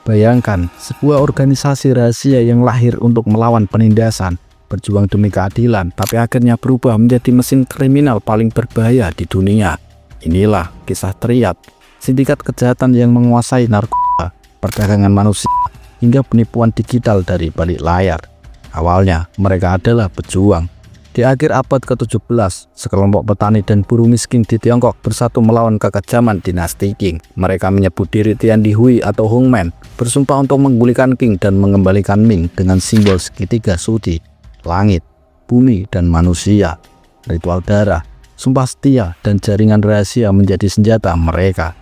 Bayangkan, sebuah organisasi rahasia yang lahir untuk melawan penindasan, berjuang demi keadilan, tapi akhirnya berubah menjadi mesin kriminal paling berbahaya di dunia. Inilah kisah Triad, sindikat kejahatan yang menguasai narkoba, perdagangan manusia, hingga penipuan digital dari balik layar. Awalnya, mereka adalah pejuang. Di akhir abad ke-17, sekelompok petani dan buruh miskin di Tiongkok bersatu melawan kekejaman dinasti Qing. Mereka menyebut diri Tian Di Hui atau Hongmen, bersumpah untuk menggulingkan Qing dan mengembalikan Ming dengan simbol segitiga suci, langit, bumi, dan manusia. Ritual darah, sumpah setia, dan jaringan rahasia menjadi senjata mereka.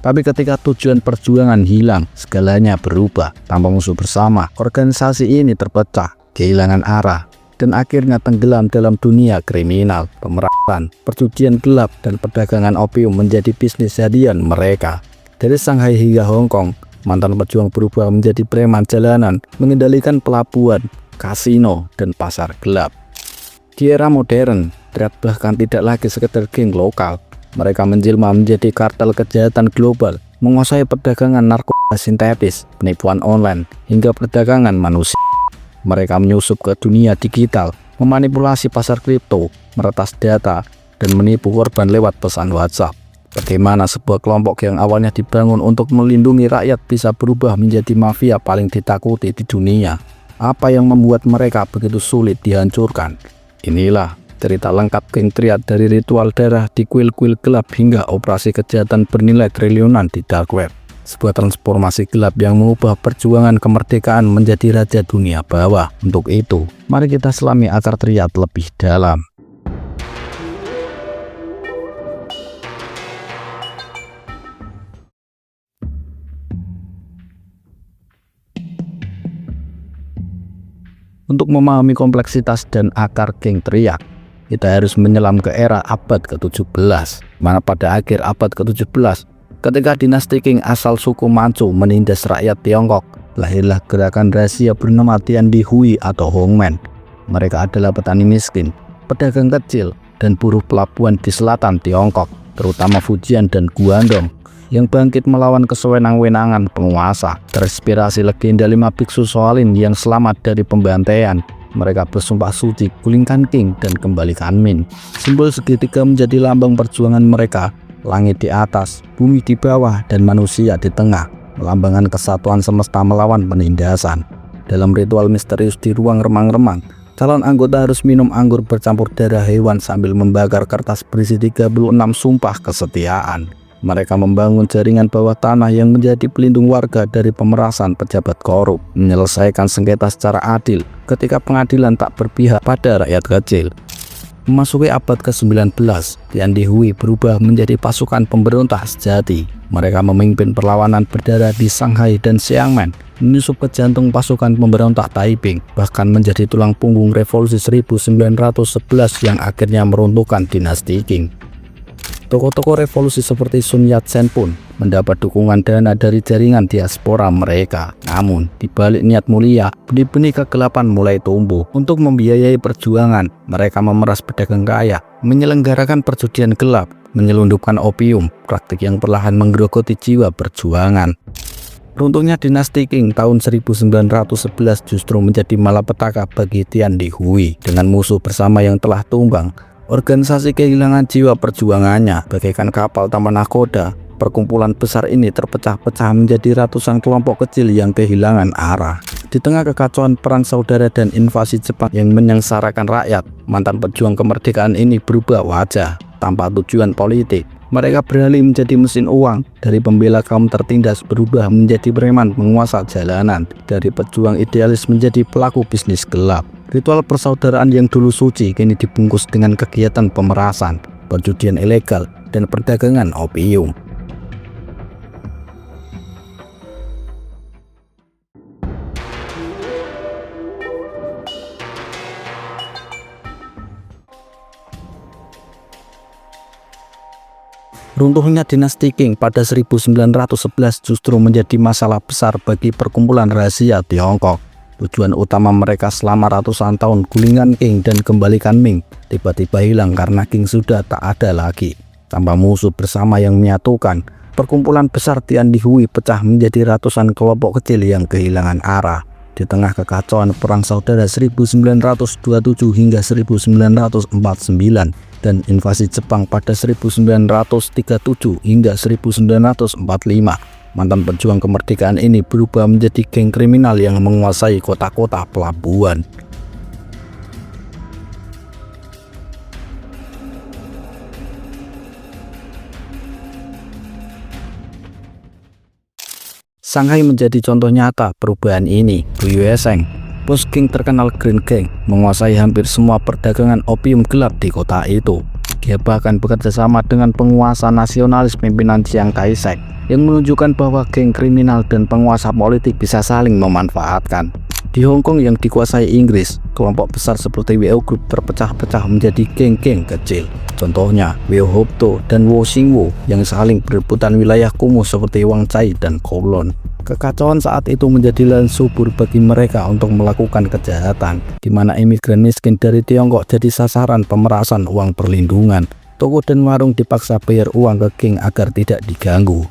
Tapi ketika tujuan perjuangan hilang, segalanya berubah. Tanpa musuh bersama, organisasi ini terpecah, kehilangan arah, dan akhirnya tenggelam dalam dunia kriminal. Pemerasan, perjudian gelap, dan perdagangan opium menjadi bisnis harian mereka. Dari Shanghai hingga Hong Kong, mantan pejuang berubah menjadi preman jalanan, mengendalikan pelabuhan, kasino, dan pasar gelap. Di era modern, Triad bahkan tidak lagi sekedar geng lokal. Mereka menjelma menjadi kartel kejahatan global, menguasai perdagangan narkoba sintetis, penipuan online, hingga perdagangan manusia. Mereka menyusup ke dunia digital, memanipulasi pasar kripto, meretas data, dan menipu korban lewat pesan WhatsApp. Bagaimana sebuah kelompok yang awalnya dibangun untuk melindungi rakyat bisa berubah menjadi mafia paling ditakuti di dunia? Apa yang membuat mereka begitu sulit dihancurkan? Inilah cerita lengkap geng Triad, dari ritual darah di kuil-kuil gelap hingga operasi kejahatan bernilai triliunan di dark web. Sebuah transformasi gelap yang mengubah perjuangan kemerdekaan menjadi raja dunia bawah. Untuk itu, mari kita selami akar Triad lebih dalam. Untuk memahami kompleksitas dan akar geng Triad, kita harus menyelam ke era abad ke-17, mana pada akhir abad ke-17, ketika dinasti Qing asal suku Manchu menindas rakyat Tiongkok, lahirlah gerakan rahasia bernama Tian Di Hui atau Hongmen. Mereka adalah petani miskin, pedagang kecil, dan buruh pelabuhan di selatan Tiongkok, terutama Fujian dan Guangdong, yang bangkit melawan kesewenang-wenangan penguasa. Terinspirasi legenda 5 biksu Shaolin yang selamat dari pembantaian, mereka bersumpah suci, gulingkan Qing dan kembalikan Ming. Simbol segitiga menjadi lambang perjuangan mereka. Langit di atas, bumi di bawah, dan manusia di tengah, melambangkan kesatuan semesta melawan penindasan. Dalam ritual misterius di ruang remang-remang, calon anggota harus minum anggur bercampur darah hewan sambil membakar kertas berisi 36 sumpah kesetiaan. Mereka membangun jaringan bawah tanah yang menjadi pelindung warga dari pemerasan pejabat korup, menyelesaikan sengketa secara adil ketika pengadilan tak berpihak pada rakyat kecil. Memasuki abad ke-19, Tian Di Hui berubah menjadi pasukan pemberontak sejati. Mereka memimpin perlawanan berdarah di Shanghai dan Xiamen, menyusup ke jantung pasukan pemberontak Taiping, bahkan menjadi tulang punggung revolusi 1911 yang akhirnya meruntuhkan dinasti Qing. Tokoh-tokoh revolusi seperti Sun Yat-sen pun mendapat dukungan dana dari jaringan diaspora mereka. Namun, di balik niat mulia, benih-benih kegelapan mulai tumbuh. Untuk membiayai perjuangan, mereka memeras pedagang kaya, menyelenggarakan perjudian gelap, menyelundupkan opium, praktik yang perlahan menggerogoti jiwa perjuangan. Runtuhnya dinasti Qing tahun 1911 justru menjadi malapetaka bagi Tian Di Hui. Dengan musuh bersama yang telah tumbang, organisasi kehilangan jiwa perjuangannya. Bagaikan kapal tanpa nahkoda, perkumpulan besar ini terpecah-pecah menjadi ratusan kelompok kecil yang kehilangan arah. Di tengah kekacauan perang saudara dan invasi Jepang yang menyengsarakan rakyat, mantan pejuang kemerdekaan ini berubah wajah. Tanpa tujuan politik, mereka beralih menjadi mesin uang. Dari pembela kaum tertindas berubah menjadi preman penguasa jalanan. Dari pejuang idealis menjadi pelaku bisnis gelap. Ritual persaudaraan yang dulu suci kini dibungkus dengan kegiatan pemerasan, perjudian ilegal, dan perdagangan opium. Runtuhnya dinasti Qing pada 1911 justru menjadi masalah besar bagi perkumpulan rahasia Tiongkok. Tujuan utama mereka selama ratusan tahun, gulingkan Qing dan kembalikan Ming, tiba-tiba hilang karena Qing sudah tak ada lagi. Tanpa musuh bersama yang menyatukan, perkumpulan besar Tian Di Hui pecah menjadi ratusan kelompok kecil yang kehilangan arah. Di tengah kekacauan Perang Saudara 1927 hingga 1949 dan invasi Jepang pada 1937 hingga 1945, mantan pejuang kemerdekaan ini berubah menjadi geng kriminal yang menguasai kota-kota pelabuhan. Shanghai menjadi contoh nyata perubahan ini. Bu Yueseng, bos geng terkenal Green Gang, menguasai hampir semua perdagangan opium gelap di kota itu. Dia bahkan bekerja sama dengan penguasa nasionalis pimpinan Chiang Kai-shek, yang menunjukkan bahwa geng kriminal dan penguasa politik bisa saling memanfaatkan. Di Hong Kong yang dikuasai Inggris, kelompok besar seperti WO Group terpecah-pecah menjadi geng-geng kecil. Contohnya WO Hop To dan Wo Sing Wo yang saling berebutan wilayah kumuh seperti Wang Cai dan Kowloon. Kekacauan saat itu menjadi lahan subur bagi mereka untuk melakukan kejahatan, di mana imigran miskin dari Tiongkok jadi sasaran pemerasan uang perlindungan. Toko dan warung dipaksa bayar uang ke geng agar tidak diganggu.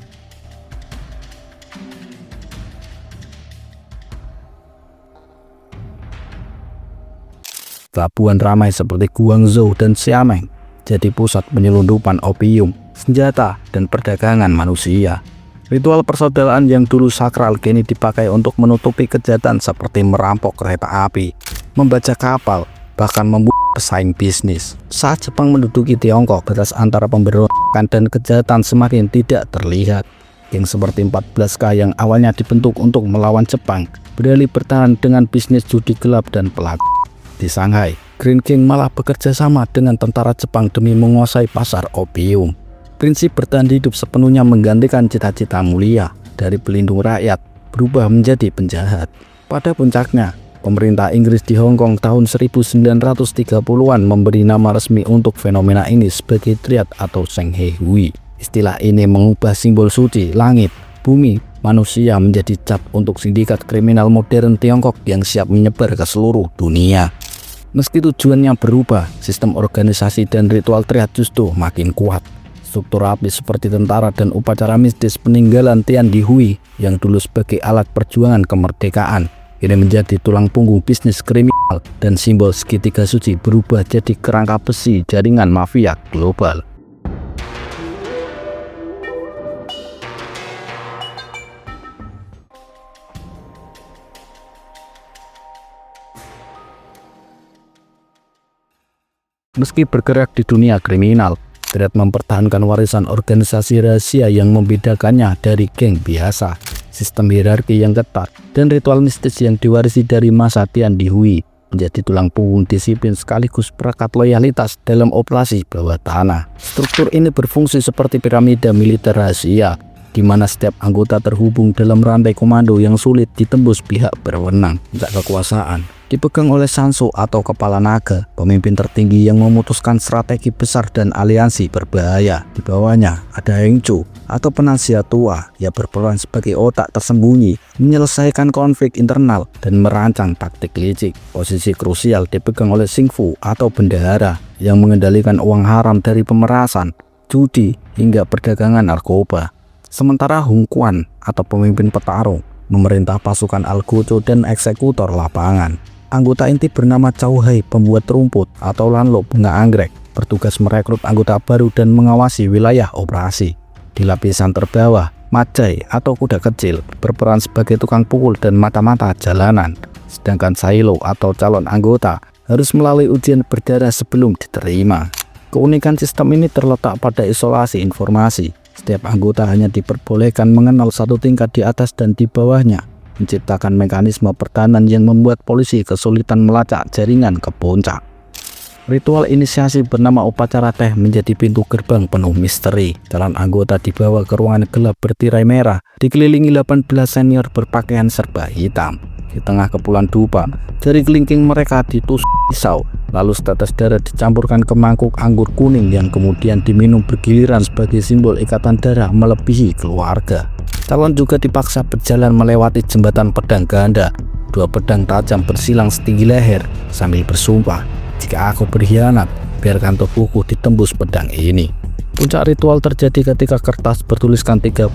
Pelabuhan ramai seperti Guangzhou dan Xiamen jadi pusat penyelundupan opium, senjata, dan perdagangan manusia. Ritual persaudaraan yang dulu sakral kini dipakai untuk menutupi kejahatan seperti merampok kereta api, membaca kapal, bahkan membunuh pesaing bisnis. Saat Jepang menduduki Tiongkok, batas antara pemberontakan dan kejahatan semakin tidak terlihat. Geng seperti 14K yang awalnya dibentuk untuk melawan Jepang, beralih bertahan dengan bisnis judi gelap dan pelaku. Di Shanghai, Green Gang malah bekerja sama dengan tentara Jepang demi menguasai pasar opium. Prinsip bertahan hidup sepenuhnya menggantikan cita-cita mulia dari pelindung rakyat berubah menjadi penjahat. Pada puncaknya, pemerintah Inggris di Hong Kong tahun 1930-an memberi nama resmi untuk fenomena ini sebagai triad atau Sheng He Hui. Istilah ini mengubah simbol suci, langit, bumi, manusia menjadi cap untuk sindikat kriminal modern Tiongkok yang siap menyebar ke seluruh dunia. Meski tujuannya berubah, sistem organisasi dan ritual triad justru makin kuat. Struktur rapi seperti tentara dan upacara mistis peninggalan Tian Di Hui yang dulu sebagai alat perjuangan kemerdekaan, ini menjadi tulang punggung bisnis kriminal, dan simbol segitiga suci berubah jadi kerangka besi jaringan mafia global. Meski bergerak di dunia kriminal, triad mempertahankan warisan organisasi rahasia yang membedakannya dari geng biasa. Sistem hierarki yang ketat dan ritual mistis yang diwarisi dari masa Tian Di Hui menjadi tulang punggung disiplin sekaligus perekat loyalitas dalam operasi bawah tanah. Struktur ini berfungsi seperti piramida militer rahasia, di mana setiap anggota terhubung dalam rantai komando yang sulit ditembus pihak berwenang. Puncak kekuasaan dipegang oleh Sanso atau kepala naga, pemimpin tertinggi yang memutuskan strategi besar dan aliansi berbahaya. Di bawahnya ada Heng Chu atau penasihat tua yang berperan sebagai otak tersembunyi, menyelesaikan konflik internal dan merancang taktik licik. Posisi krusial dipegang oleh Xing Fu atau bendahara yang mengendalikan uang haram dari pemerasan, judi, hingga perdagangan narkoba. Sementara Hung Quan atau pemimpin petarung memerintah pasukan algojo dan eksekutor lapangan. Anggota inti bernama Chow Hai, pembuat rumput atau Lanlo bunga anggrek, bertugas merekrut anggota baru dan mengawasi wilayah operasi. Di lapisan terbawah, Majai atau kuda kecil berperan sebagai tukang pukul dan mata-mata jalanan. Sedangkan Silo atau calon anggota harus melalui ujian berdarah sebelum diterima. Keunikan sistem ini terletak pada isolasi informasi. Setiap anggota hanya diperbolehkan mengenal satu tingkat di atas dan di bawahnya, menciptakan mekanisme pertahanan yang membuat polisi kesulitan melacak jaringan ke puncak. Ritual inisiasi bernama upacara teh menjadi pintu gerbang penuh misteri. Calon anggota dibawa ke ruangan gelap bertirai merah, dikelilingi 18 senior berpakaian serba hitam. Di tengah kepulan dupa, jari kelingking mereka ditusuk pisau, lalu setetes darah dicampurkan ke mangkuk anggur kuning yang kemudian diminum bergiliran sebagai simbol ikatan darah melebihi keluarga. Calon juga dipaksa berjalan melewati jembatan pedang ganda. 2 pedang tajam bersilang setinggi leher sambil bersumpah, "Jika aku berkhianat, biarkan tubuhku ditembus pedang ini." Puncak ritual terjadi ketika kertas bertuliskan 36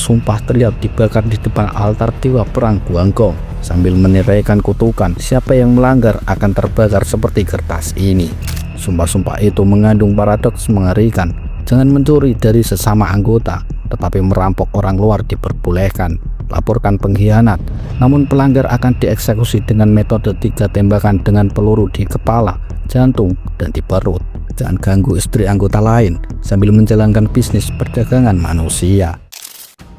sumpah teriak dibakar di depan altar dewa perang Guanggong sambil meniraikan kutukan siapa yang melanggar akan terbakar seperti kertas ini. Sumpah-sumpah itu mengandung paradoks mengerikan. Jangan mencuri dari sesama anggota, tetapi merampok orang luar diperbolehkan. Laporkan pengkhianat, namun pelanggar akan dieksekusi dengan metode 3 tembakan dengan peluru di kepala, jantung, dan di perut. Jangan ganggu istri anggota lain sambil menjalankan bisnis perdagangan manusia.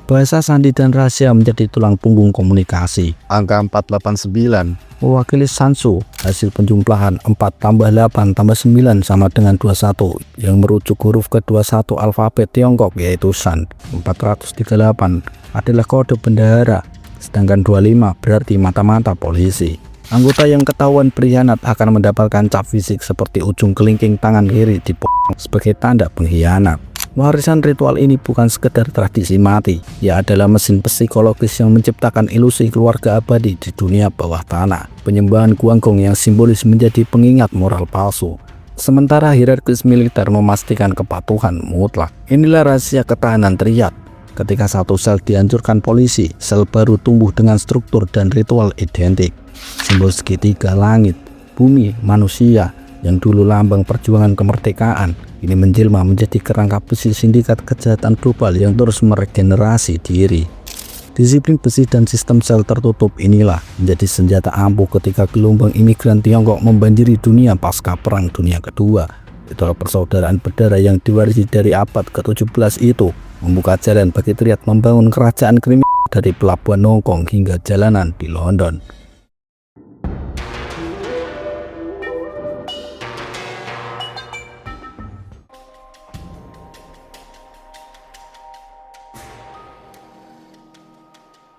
Bahasa sandi dan rahasia menjadi tulang punggung komunikasi. Angka 489 mewakili Sansu. Hasil penjumlahan 4 tambah 8 tambah 9 sama dengan 21 yang merujuk huruf ke-21 alfabet Tiongkok yaitu San. 438 adalah kode bendahara, sedangkan 25 berarti mata-mata polisi. Anggota yang ketahuan berkhianat akan mendapatkan cap fisik seperti ujung kelingking tangan kiri di sebagai tanda pengkhianat. Warisan ritual ini bukan sekedar tradisi mati, ia adalah mesin psikologis yang menciptakan ilusi keluarga abadi di dunia bawah tanah. Penyembahan Guanggong yang simbolis menjadi pengingat moral palsu, sementara hierarkis militer memastikan kepatuhan mutlak. Inilah rahasia ketahanan triad. Ketika satu sel dihancurkan polisi, sel baru tumbuh dengan struktur dan ritual identik. Simbol segitiga langit, bumi, manusia yang dulu lambang perjuangan kemerdekaan ini menjelma menjadi kerangka besi sindikat kejahatan global yang terus meregenerasi diri. Disiplin besi dan sistem sel tertutup inilah menjadi senjata ampuh ketika gelombang imigran Tiongkok membanjiri dunia pasca Perang Dunia Kedua. Itulah persaudaraan berdarah yang diwarisi dari abad ke-17 itu membuka jalan bagi triad membangun kerajaan kriminal dari pelabuhan Hong Kong hingga jalanan di London.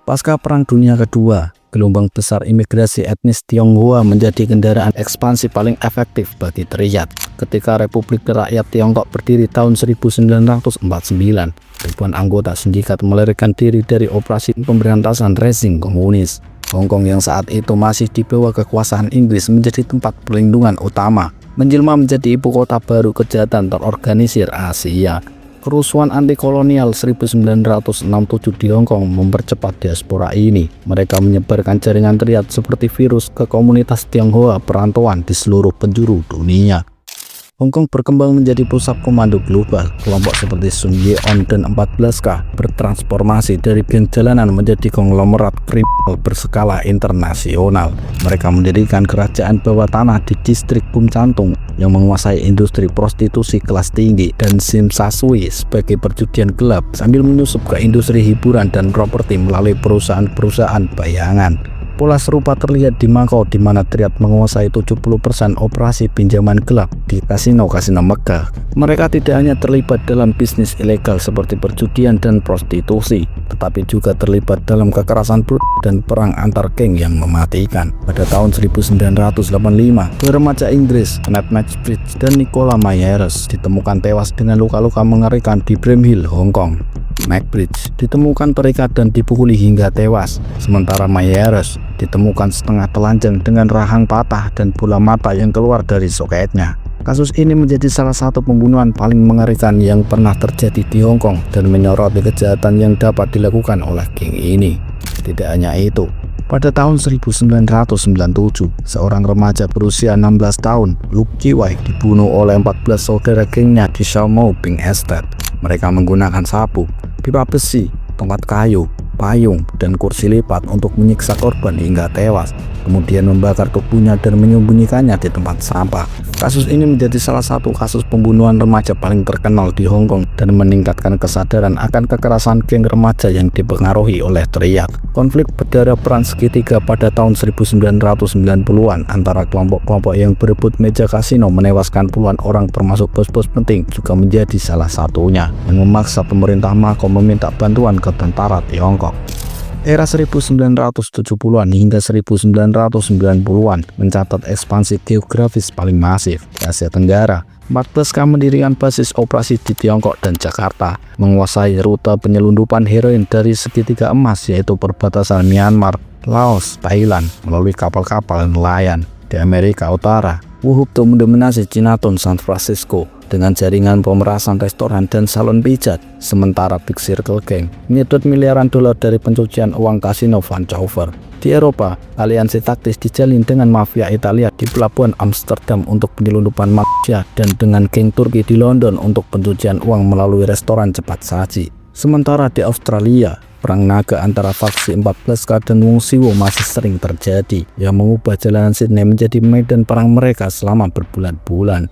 Pasca Perang Dunia Kedua, gelombang besar imigrasi etnis Tionghoa menjadi kendaraan ekspansi paling efektif bagi triad. Ketika Republik Rakyat Tiongkok berdiri tahun 1949, ribuan anggota sindikat melarikan diri dari operasi pemberantasan rezim komunis. Hong Kong yang saat itu masih di bawah kekuasaan Inggris menjadi tempat perlindungan utama, menjelma menjadi ibu kota baru kejahatan terorganisir Asia. Kerusuhan anti-kolonial 1967 di Hong Kong mempercepat diaspora ini. Mereka menyebarkan jaringan triad seperti virus ke komunitas Tionghoa perantauan di seluruh penjuru dunia. Hong Kong berkembang menjadi pusat komando global. Kelompok seperti Sun Yeon dan 14K bertransformasi dari geng jalanan menjadi konglomerat kriminal berskala internasional. Mereka mendirikan kerajaan bawah tanah di distrik Bum Cantung yang menguasai industri prostitusi kelas tinggi dan Sim Sasui sebagai perjudian gelap sambil menyusup ke industri hiburan dan properti melalui perusahaan-perusahaan bayangan. Pola serupa terlihat di Makau di mana triad menguasai 70% operasi pinjaman gelap di kasino-kasino Mekah. Mereka tidak hanya terlibat dalam bisnis ilegal seperti perjudian dan prostitusi, tetapi juga terlibat dalam kekerasan brutal dan perang antar geng yang mematikan. Pada tahun 1985, dua remaja Inggris, Nat Maksbridge dan Nicola Myers, ditemukan tewas dengan luka-luka mengerikan di Bramhill, Hong Kong. Maksbridge ditemukan terikat dan dipukuli hingga tewas, sementara Myers ditemukan setengah telanjang dengan rahang patah dan bola mata yang keluar dari soketnya. Kasus ini menjadi salah satu pembunuhan paling mengerikan yang pernah terjadi di Hong Kong dan menyoroti kejahatan yang dapat dilakukan oleh geng ini. Tidak hanya itu, pada tahun 1997, seorang remaja berusia 16 tahun, Luke Ji-wai, dibunuh oleh 14 saudara gengnya di Shau Mau Ping Estate. Mereka menggunakan sapu, pipa besi, tongkat kayu, payung, dan kursi lipat untuk menyiksa korban hingga tewas, kemudian membakar tubuhnya dan menyembunyikannya di tempat sampah. Kasus ini menjadi salah satu kasus pembunuhan remaja paling terkenal di Hong Kong dan meningkatkan kesadaran akan kekerasan geng remaja yang dipengaruhi oleh triad. Konflik berdarah perang segitiga pada tahun 1990-an antara kelompok-kelompok yang berebut meja kasino menewaskan puluhan orang termasuk bos-bos penting juga menjadi salah satunya yang memaksa pemerintah Makau meminta bantuan ke tentara Tiongkok. Era 1970-an hingga 1990-an mencatat ekspansi geografis paling masif di Asia Tenggara. 14K mendirikan basis operasi di Tiongkok dan Jakarta, menguasai rute penyelundupan heroin dari segitiga emas yaitu perbatasan Myanmar, Laos, Thailand melalui kapal-kapal nelayan. Di Amerika Utara, Wu Hupto mendominasi Chinatown San Francisco dengan jaringan pemerasan restoran dan salon pijat, sementara Big Circle Gang menyedot miliaran dolar dari pencucian uang kasino Vancouver. Di Eropa, aliansi taktis dijalin dengan mafia Italia di pelabuhan Amsterdam untuk penyelundupan manusia dan dengan geng Turki di London untuk pencucian uang melalui restoran cepat saji. Sementara di Australia, perang naga antara faksi 14K dan Wong Siwo masih sering terjadi yang mengubah jalanan Sydney menjadi medan perang mereka selama berbulan-bulan.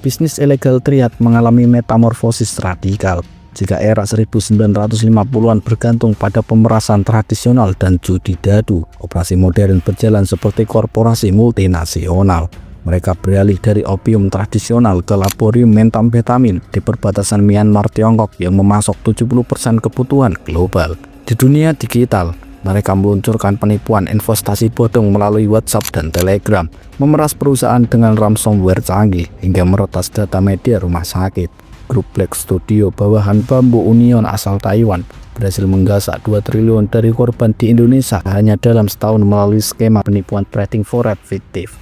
Bisnis ilegal triad mengalami metamorfosis radikal. Jika era 1950-an bergantung pada pemerasan tradisional dan judi dadu, operasi modern berjalan seperti korporasi multinasional. Mereka beralih dari opium tradisional ke laborium metamfetamin di perbatasan Myanmar Tiongkok yang memasok 70% kebutuhan global. Di dunia digital, mereka meluncurkan penipuan investasi bodong melalui WhatsApp dan Telegram, memeras perusahaan dengan ransomware canggih hingga meretas data media rumah sakit. Grup Black Studio bawahan Bamboo Union asal Taiwan berhasil menggasak 2 triliun dari korban di Indonesia hanya dalam setahun melalui skema penipuan trading forex fiktif.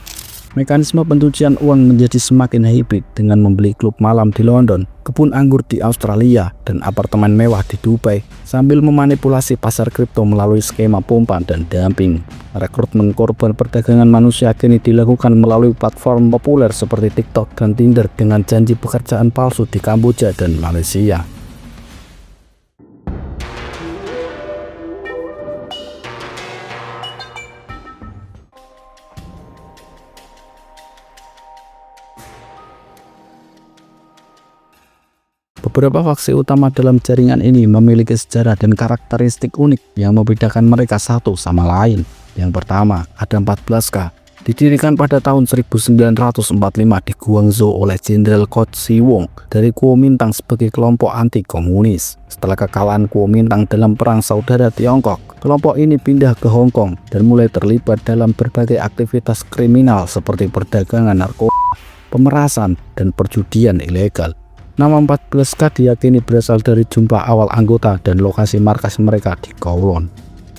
Mekanisme pencucian uang menjadi semakin hibrid dengan membeli klub malam di London, kebun anggur di Australia, dan apartemen mewah di Dubai sambil memanipulasi pasar kripto melalui skema pompa dan dumping. Rekrutmen korban perdagangan manusia kini dilakukan melalui platform populer seperti TikTok dan Tinder dengan janji pekerjaan palsu di Kamboja dan Malaysia. Beberapa faksi utama dalam jaringan ini memiliki sejarah dan karakteristik unik yang membedakan mereka satu sama lain. Yang pertama, ada 14K. Didirikan pada tahun 1945 di Guangzhou oleh Jenderal Kok Siwong dari Kuomintang sebagai kelompok anti-komunis. Setelah kekalahan Kuomintang dalam Perang Saudara Tiongkok, kelompok ini pindah ke Hong Kong dan mulai terlibat dalam berbagai aktivitas kriminal seperti perdagangan narkoba, pemerasan, dan perjudian ilegal. Nama 14K diyakini berasal dari jumlah awal anggota dan lokasi markas mereka di Kowloon.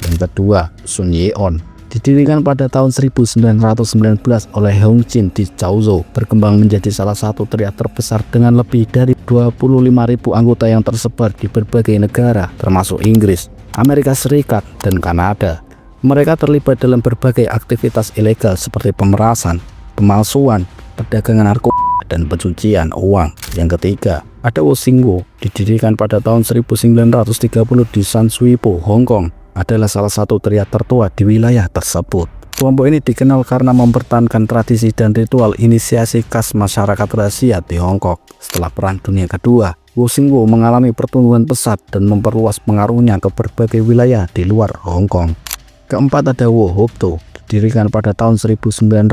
Yang kedua, Sun Yeon. Didirikan pada tahun 1919 oleh Hong Jin di Chaozhou, berkembang menjadi salah satu triad terbesar dengan lebih dari 25.000 anggota yang tersebar di berbagai negara, termasuk Inggris, Amerika Serikat, dan Kanada. Mereka terlibat dalam berbagai aktivitas ilegal seperti pemerasan, pemalsuan, perdagangan narkoba, dan pencucian uang. Yang ketiga, ada Wo Singwo. Didirikan pada tahun 1930 di San Sui Po, Hong Kong, adalah salah satu triad tertua di wilayah tersebut. Kelompok ini dikenal karena mempertahankan tradisi dan ritual inisiasi khas masyarakat rahasia Tiongkok. Setelah Perang Dunia Kedua, Wo Singwo mengalami pertumbuhan pesat dan memperluas pengaruhnya ke berbagai wilayah di luar Hong Kong. Keempat, ada Wo Hop To. Didirikan pada tahun 1908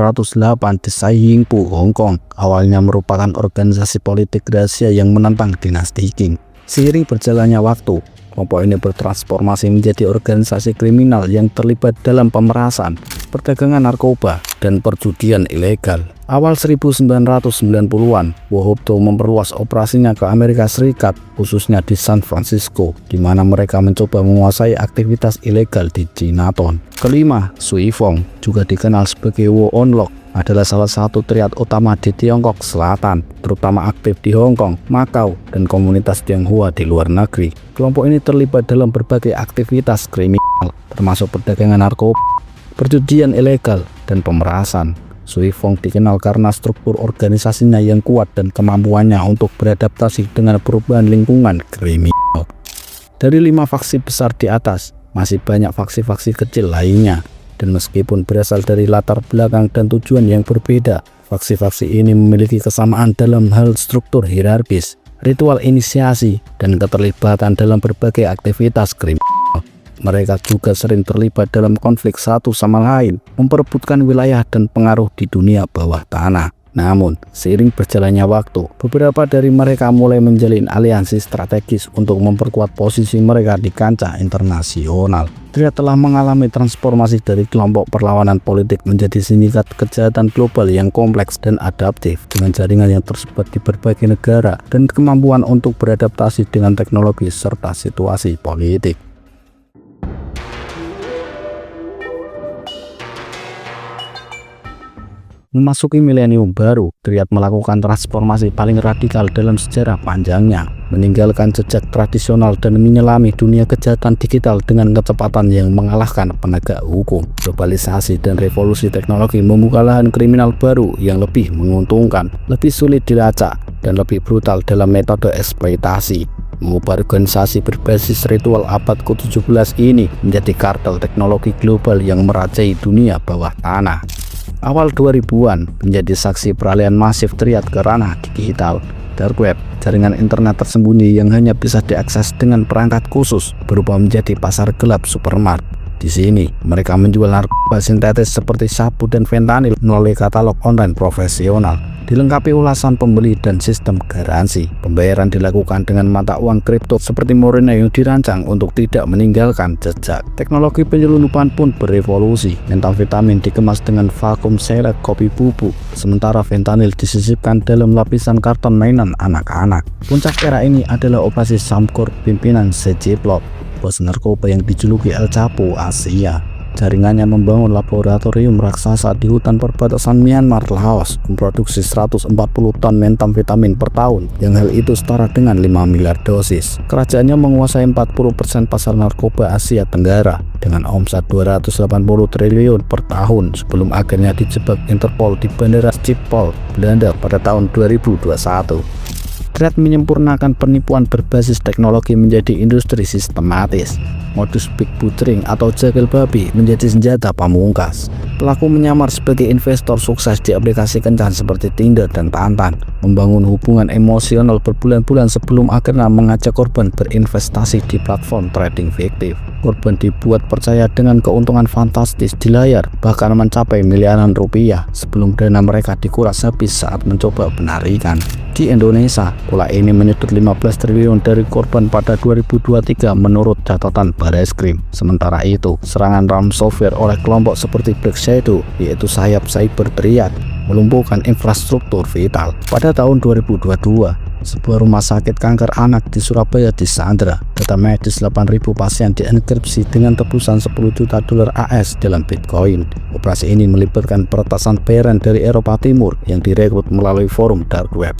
di Sai Ying Pu, Hong Kong. Awalnya merupakan organisasi politik rahasia yang menentang dinasti Qing. Seiring berjalannya waktu, kelompok ini bertransformasi menjadi organisasi kriminal yang terlibat dalam pemerasan, perdagangan narkoba, dan perjudian ilegal. Awal 1990-an, Wo Hop To memperluas operasinya ke Amerika Serikat, khususnya di San Francisco, di mana mereka mencoba menguasai aktivitas ilegal di Chinatown. Kelima, Sui Fong, juga dikenal sebagai Wo On Lok, adalah salah satu triad utama di Tiongkok Selatan, terutama aktif di Hong Kong, Makau, dan komunitas Tionghoa di luar negeri. Kelompok ini terlibat dalam berbagai aktivitas kriminal, termasuk perdagangan narkoba, perjudian ilegal, dan pemerasan. Sui Fong dikenal karena struktur organisasinya yang kuat dan kemampuannya untuk beradaptasi dengan perubahan lingkungan kriminal. Dari 5 faksi besar di atas, masih banyak faksi-faksi kecil lainnya. Dan meskipun berasal dari latar belakang dan tujuan yang berbeda, faksi-faksi ini memiliki kesamaan dalam hal struktur hierarkis, ritual inisiasi, dan keterlibatan dalam berbagai aktivitas kriminal. Mereka juga sering terlibat dalam konflik satu sama lain, memperebutkan wilayah dan pengaruh di dunia bawah tanah. Namun, seiring berjalannya waktu, beberapa dari mereka mulai menjalin aliansi strategis untuk memperkuat posisi mereka di kancah internasional. Triad telah mengalami transformasi dari kelompok perlawanan politik menjadi sindikat kejahatan global yang kompleks dan adaptif, dengan jaringan yang tersebar di berbagai negara dan kemampuan untuk beradaptasi dengan teknologi serta situasi politik. Memasuki milenium baru, Triad melakukan transformasi paling radikal dalam sejarah panjangnya, meninggalkan jejak tradisional dan menyelami dunia kejahatan digital dengan kecepatan yang mengalahkan penegak hukum. Globalisasi dan revolusi teknologi membuka lahan kriminal baru yang lebih menguntungkan, lebih sulit dilacak, dan lebih brutal dalam metode eksploitasi. Mengubah organisasi berbasis ritual abad ke-17 ini menjadi kartel teknologi global yang merajai dunia bawah tanah. Awal 2000-an menjadi saksi peralihan masif Triad ke ranah digital. Dark web, jaringan internet tersembunyi yang hanya bisa diakses dengan perangkat khusus, berubah menjadi pasar gelap supermarket. Di sini, mereka menjual narkoba sintetis seperti sabu dan fentanyl melalui katalog online profesional, dilengkapi ulasan pembeli dan sistem garansi. Pembayaran dilakukan dengan mata uang kripto seperti Morena yang dirancang untuk tidak meninggalkan jejak. Teknologi penyelundupan pun berevolusi. Metamfetamin dikemas dengan vakum sealed kopi bubuk, sementara fentanyl disisipkan dalam lapisan karton mainan anak-anak. Puncak era ini adalah operasi Samkur pimpinan CJ Plot, bos narkoba yang dijuluki El Chapo Asia. Jaringannya membangun laboratorium raksasa di hutan perbatasan Myanmar, Laos, memproduksi 140 ton metamfetamin per tahun, yang hal itu setara dengan 5 miliar dosis. Kerajaannya menguasai 40% pasar narkoba Asia Tenggara, dengan omset 280 triliun per tahun sebelum akhirnya dijebak Interpol di Bandara Schiphol, Belanda pada tahun 2021. Triad menyempurnakan penipuan berbasis teknologi menjadi industri sistematis. Modus big butchering atau jagal babi menjadi senjata pamungkas. Pelaku menyamar sebagai investor sukses di aplikasi kencan seperti Tinder dan Tantan, membangun hubungan emosional berbulan-bulan sebelum akhirnya mengajak korban berinvestasi di platform trading fiktif. Korban dibuat percaya dengan keuntungan fantastis di layar, bahkan mencapai miliaran rupiah sebelum dana mereka dikuras habis saat mencoba penarikan. Di Indonesia, pola ini menyedot 15 triliun dari korban pada 2023 menurut catatan Barreskrim. Sementara itu, serangan ransomware oleh kelompok seperti Black Shadow, yaitu sayap cyber Triad, melumpuhkan infrastruktur vital. Pada tahun 2022, sebuah rumah sakit kanker anak di Surabaya disandra. Data medis 8.000 pasien dienkripsi dengan tebusan 10 juta dolar AS dalam Bitcoin. Operasi ini melibatkan peretasan bayaran dari Eropa Timur yang direkrut melalui forum dark web.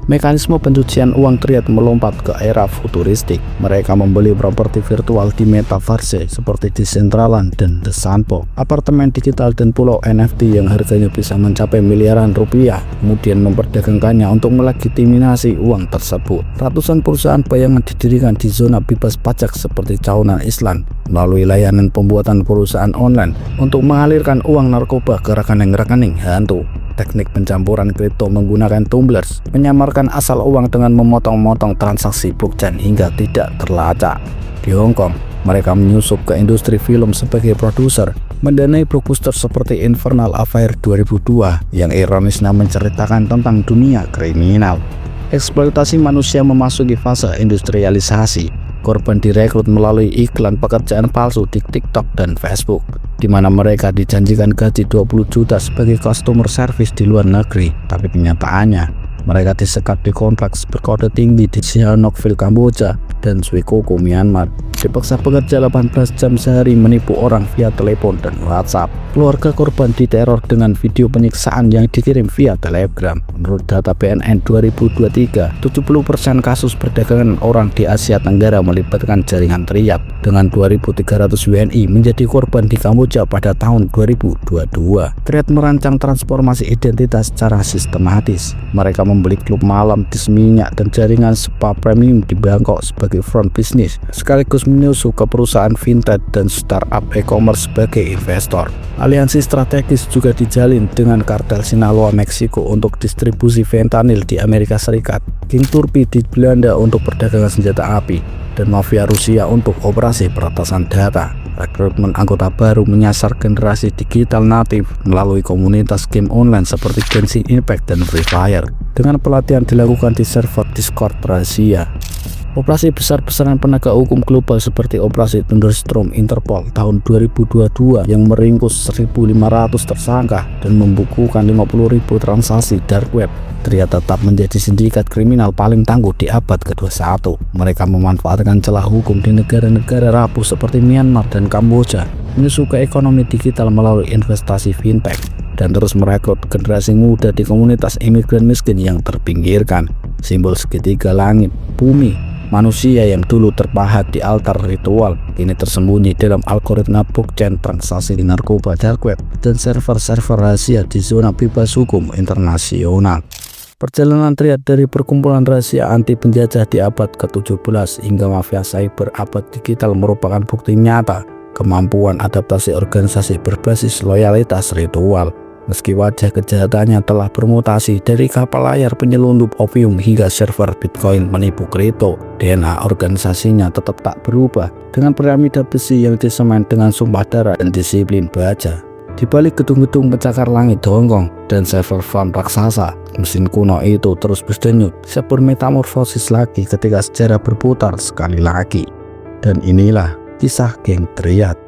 Mekanisme pencucian uang Triad melompat ke era futuristik. Mereka membeli properti virtual di metaverse seperti Decentraland dan The Sandbox, apartemen digital dan pulau NFT yang harganya bisa mencapai miliaran rupiah, kemudian memperdagangkannya untuk melegitimasi uang tersebut. Ratusan perusahaan bayangan didirikan di zona bebas pajak seperti Caunan Island melalui layanan pembuatan perusahaan online untuk mengalirkan uang narkoba ke rekening-rekening hantu. Teknik pencampuran kripto menggunakan tumblers, menyamarkan asal uang dengan memotong-motong transaksi blockchain hingga tidak terlacak. Di Hong Kong, mereka menyusup ke industri film sebagai produser, mendanai blockbuster seperti Infernal Affair 2002 yang ironisnya menceritakan tentang dunia kriminal. Eksploitasi manusia memasuki fase industrialisasi. Korban direkrut melalui iklan pekerjaan palsu di TikTok dan Facebook, di mana mereka dijanjikan gaji 20 juta sebagai customer service di luar negeri, tapi kenyataannya mereka disekat di kompleks berkode tinggi di Sihanoukville, Kamboja, dan Suikoku, Myanmar. Dipaksa bekerja 18 jam sehari menipu orang via telepon dan WhatsApp. Keluarga korban diteror dengan video penyiksaan yang dikirim via Telegram. Menurut data BNN 2023, 70% kasus perdagangan orang di Asia Tenggara melibatkan jaringan Triad, dengan 2.300 WNI menjadi korban di Kamboja pada tahun 2022. Triad merancang transformasi identitas secara sistematis. Mereka membeli klub malam di Seminyak dan jaringan spa premium di Bangkok sebagai front bisnis, sekaligus menyusup ke perusahaan fintech dan startup e-commerce sebagai investor. Aliansi strategis juga dijalin dengan kartel Sinaloa Meksiko untuk distribusi fentanyl di Amerika Serikat, King Turpi di Belanda untuk perdagangan senjata api, dan mafia Rusia untuk operasi peretasan data. Rekrutmen anggota baru menyasar generasi digital natif melalui komunitas game online seperti Genshin Impact dan Free Fire, dengan pelatihan dilakukan di server Discord rahasia. Operasi besar-besaran penegak hukum global seperti Operasi Thunderstorm Interpol tahun 2022 yang meringkus 1.500 tersangka dan membukukan 50.000 transaksi dark web, ternyata tetap menjadi sindikat kriminal paling tangguh di abad ke-21. Mereka memanfaatkan celah hukum di negara-negara rapuh seperti Myanmar dan Kamboja, menyusup ke ekonomi digital melalui investasi fintech, dan terus merekrut generasi muda di komunitas imigran miskin yang terpinggirkan. Simbol segitiga langit, bumi, manusia yang dulu terpahat di altar ritual ini tersembunyi dalam algoritma blockchain, transaksi narkoba, dark web, dan server-server rahasia di zona bebas hukum internasional. Perjalanan Triad dari perkumpulan rahasia anti penjajah di abad ke-17 hingga mafia cyber abad digital merupakan bukti nyata kemampuan adaptasi organisasi berbasis loyalitas ritual. Meski wajah kejahatannya telah bermutasi dari kapal layar penyelundup opium hingga server Bitcoin menipu kripto, DNA organisasinya tetap tak berubah dengan piramida besi yang disemen dengan sumpah darah dan disiplin baja. Di balik gedung-gedung pencakar langit Hongkong dan server farm raksasa, mesin kuno itu terus berdenyut, siap bermetamorfosis lagi ketika sejarah berputar sekali lagi. Dan inilah kisah geng Triad.